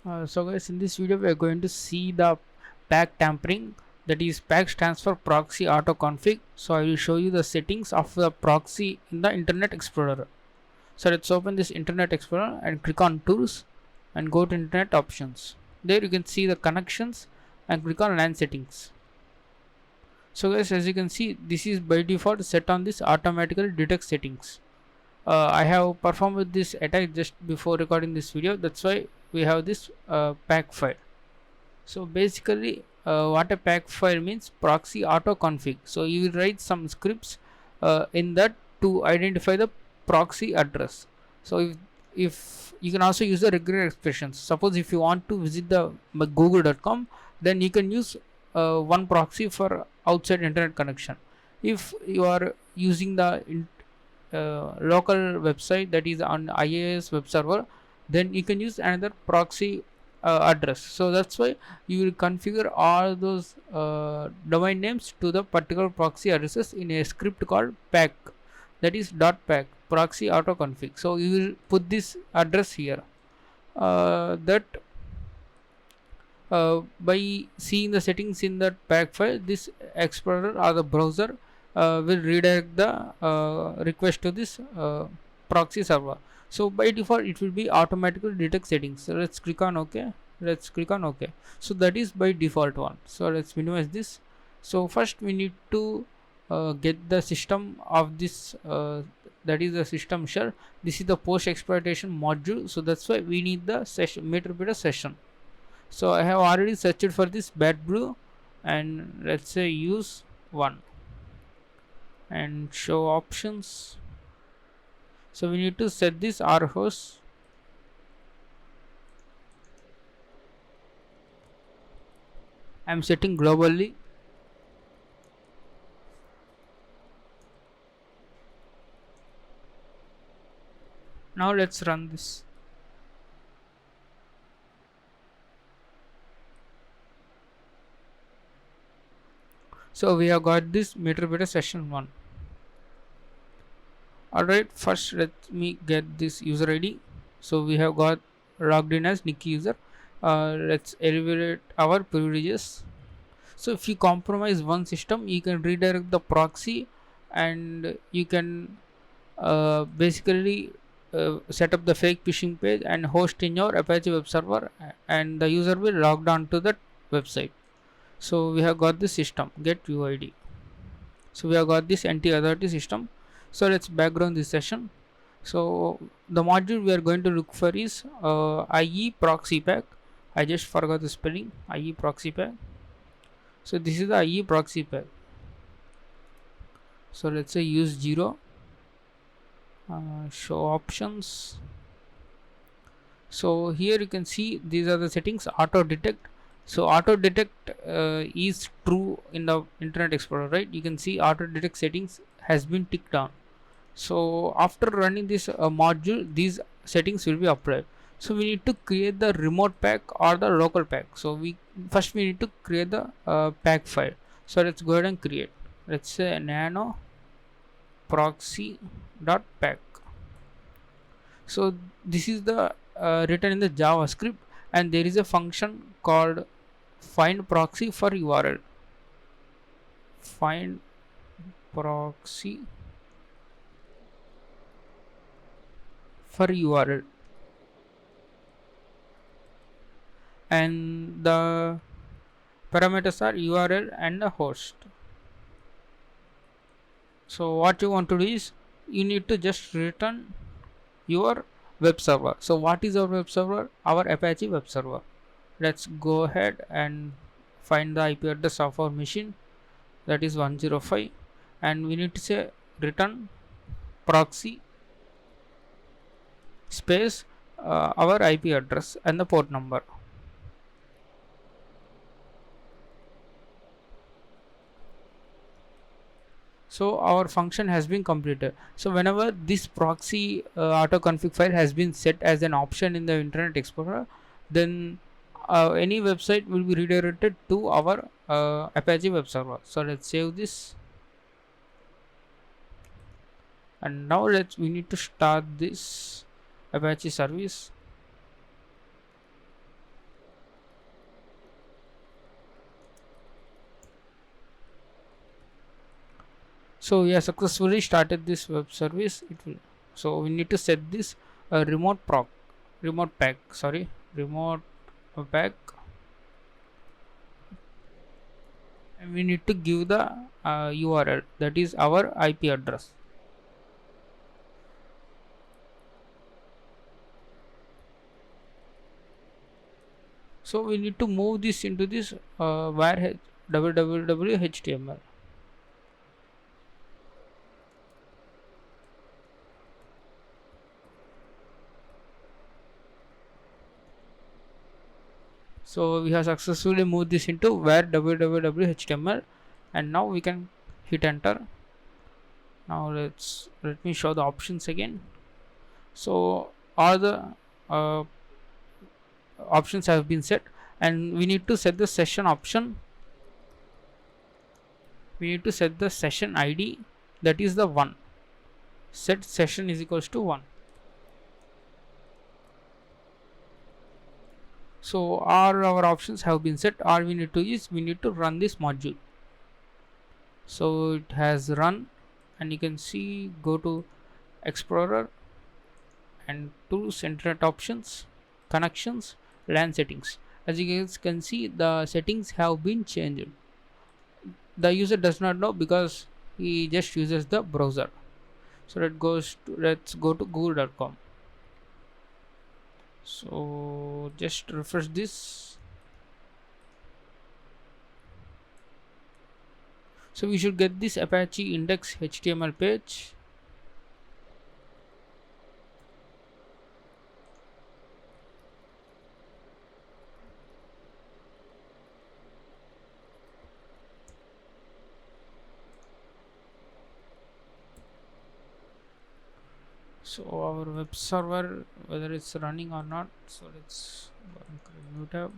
So guys, in this video we are going to see the PAC tampering, that is PAC stands for proxy auto config. So I will show you the settings of the proxy in the Internet Explorer. So let's open this Internet Explorer and click on tools and go to Internet options. There you can see the connections and click on LAN settings. So guys, as you can see, this is by default set on this automatically detect settings. I have performed with this attack just before recording this video, that's why we have this PAC file. So basically what a PAC file means, proxy auto config. So you will write some scripts in that to identify the proxy address. So if you can also use the regular expressions. Suppose if you want to visit the google.com, then you can use one proxy for outside internet connection. If you are using the local website, that is on IIS web server, then you can use another proxy address. So that's why you will configure all those domain names to the particular proxy addresses in a script called PAC, that is .pac proxy auto config. So you will put this address here. That by seeing the settings in that PAC file, this explorer or the browser will redirect the request to this proxy server. So by default it will be automatically detect settings. So let's click on OK. Let's click on OK. So that is by default one. So let's minimize this. So first we need to get the system of this, that is the system shell. This is the post exploitation module. So that's why we need the session meter session. So I have already searched for this bad blue, and let's say use one and show options. So we need to set this R host. I'm setting globally. Now let's run this. So we have got this meter session 1. Alright, first let me get this user ID. So we have got logged in as Nicky user. Let's elevate our privileges. So if you compromise one system, you can redirect the proxy, and you can basically set up the fake phishing page and host in your Apache web server, and the user will log on to that website. So we have got this system get UID. So we have got this NT authority system. So let's background this session. So the module we are going to look for is IE proxy pack. I just forgot the spelling, IE proxy pack. So this is the IE proxy pack. So let's say use 0, show options. So here you can see these are the settings. Auto detect. So auto detect is true in the Internet Explorer, right? You can see auto detect settings has been ticked on. So after running this module, these settings will be applied. So we need to create the remote pack or the local pack. So we need to create the pack file. So let's go ahead and create. Let's say nano proxy dot pack. So this is the written in the JavaScript, and there is a function called find proxy for URL. Find proxy for URL, and the parameters are URL and the host. So what you want to do is you need to just return your web server. So what is our web server? Our Apache web server. Let's go ahead and find the IP address of our machine, that is 105, and we need to say return proxy space our IP address and the port number. So our function has been completed. So whenever this proxy auto config file has been set as an option in the Internet Explorer, then any website will be redirected to our Apache web server. So let's save this, and now we need to start this Apache service. So we have successfully started this web service. It will, so we need to set this remote pack, sorry, remote pack, and we need to give the URL, that is our IP address. So we need to move this into this where www html. So we have successfully moved this into where www html, and now we can hit enter. Now let me show the options again. So all the uh, options have been set, and we need to set the session option. We need to set the session id, that is the 1. Set session is equals to 1. So all our options have been set. All we need to is we need to run this module. So it has run, and you can see, go to explorer and tools, internet options, connections, LAN settings. As you guys can see, the settings have been changed. The user does not know because he just uses the browser. So let's go to google.com. So just refresh this. So we should get this Apache index HTML page. So our web server, whether it's running or not, so let's go and create new tab.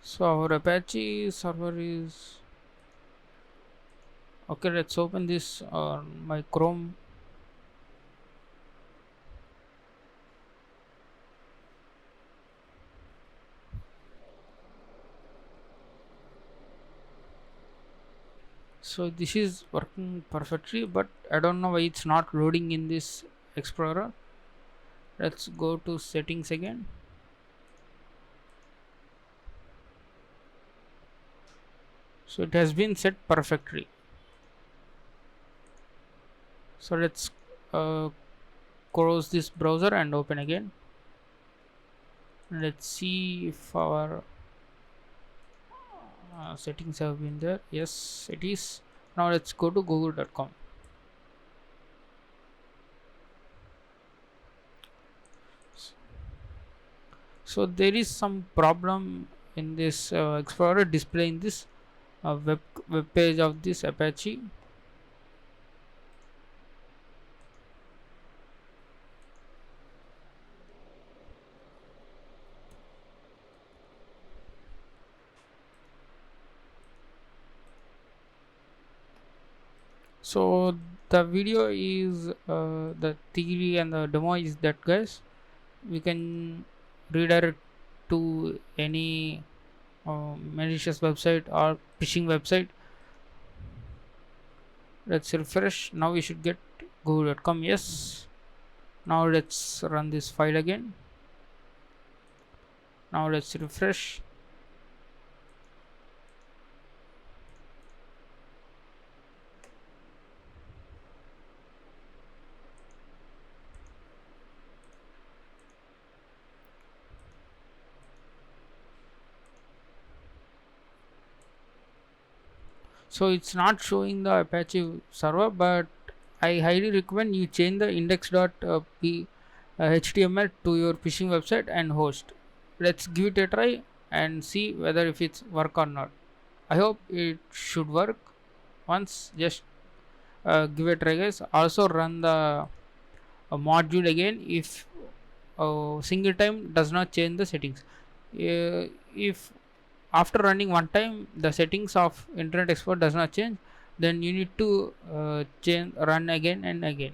So our Apache server is okay. Let's open this on my Chrome. So this is working perfectly, but I don't know why it's not loading in this Explorer. Let's go to settings again. So it has been set perfectly. So let's uh, close this browser and open again. Let's see if our settings have been there. Yes, it is. Now let's go to google.com. So there is some problem in this Explorer displaying this web page of this Apache. So the video is the theory and the demo is that, guys. We can redirect to any malicious website or phishing website. Let's refresh. Now we should get google.com. Yes. Now let's run this file again. Now let's refresh. So it's not showing the Apache server, but I highly recommend you change the index.html to your phishing website and host. Let's give it a try and see whether if it's work or not. I hope it should work. Once, just give it a try, guys. Also run the module again if single time does not change the settings. If after running one time the settings of Internet Explorer does not change, then you need to change run again and again.